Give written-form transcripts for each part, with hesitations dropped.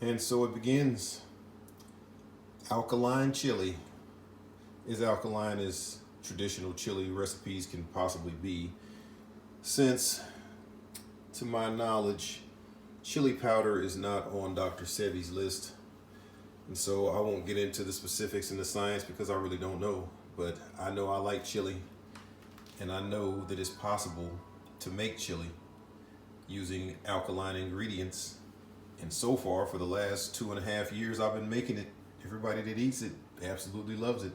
And so it begins. Alkaline chili is alkaline as traditional chili recipes can possibly be, since, to my knowledge, chili powder is not on Dr. Sebi's list. And so I won't get into the specifics and the science because I really don't know. But I know I like chili, and I know that it's possible to make chili using alkaline ingredients. And so far, for the last 2.5 years, I've been making it. Everybody that eats it absolutely loves it.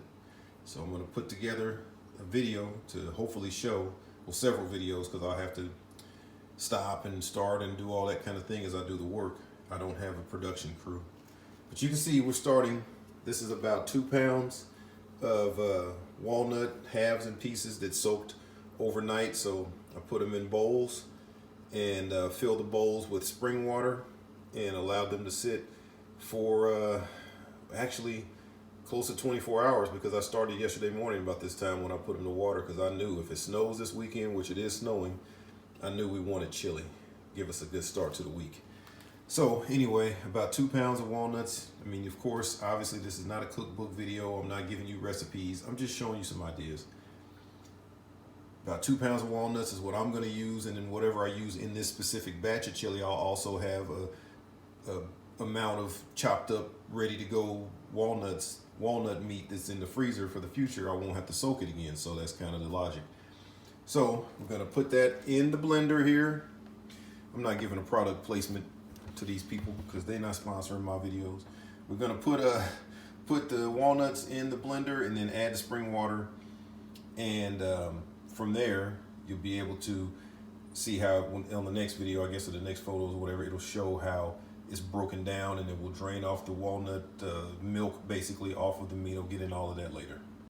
So I'm going to put together a video to hopefully show, well, several videos, because I'll have to stop and start and do all that kind of thing as I do the work. I don't have a production crew. But you can see we're starting. This is about 2 pounds of walnut halves and pieces that soaked overnight. So I put them in bowls and filled the bowls with spring water and allowed them to sit for actually close to 24 hours, because I started yesterday morning about this time when I put them to water, because I knew if it snows this weekend, which it is snowing, I knew we wanted chili. Give us a good start to the week. So anyway, about 2 pounds of walnuts. I mean, of course, obviously this is not a cookbook video. I'm not giving you recipes. I'm just showing you some ideas. About 2 pounds of walnuts is what I'm going to use, and then whatever I use in this specific batch of chili, I'll also have a amount of chopped up, ready to go walnut meat that's in the freezer for the future. I won't have to soak it again. So that's kind of the logic. So we're going to put that in the blender here. I'm not giving a product placement to these people because they're not sponsoring my videos. We're going to put the walnuts in the blender and then add the spring water, and from there you'll be able to see how on the next video, I guess, or the next photos or whatever, it'll show how it's broken down, and it will drain off the walnut milk basically off of the meat. I'll get in all of that later.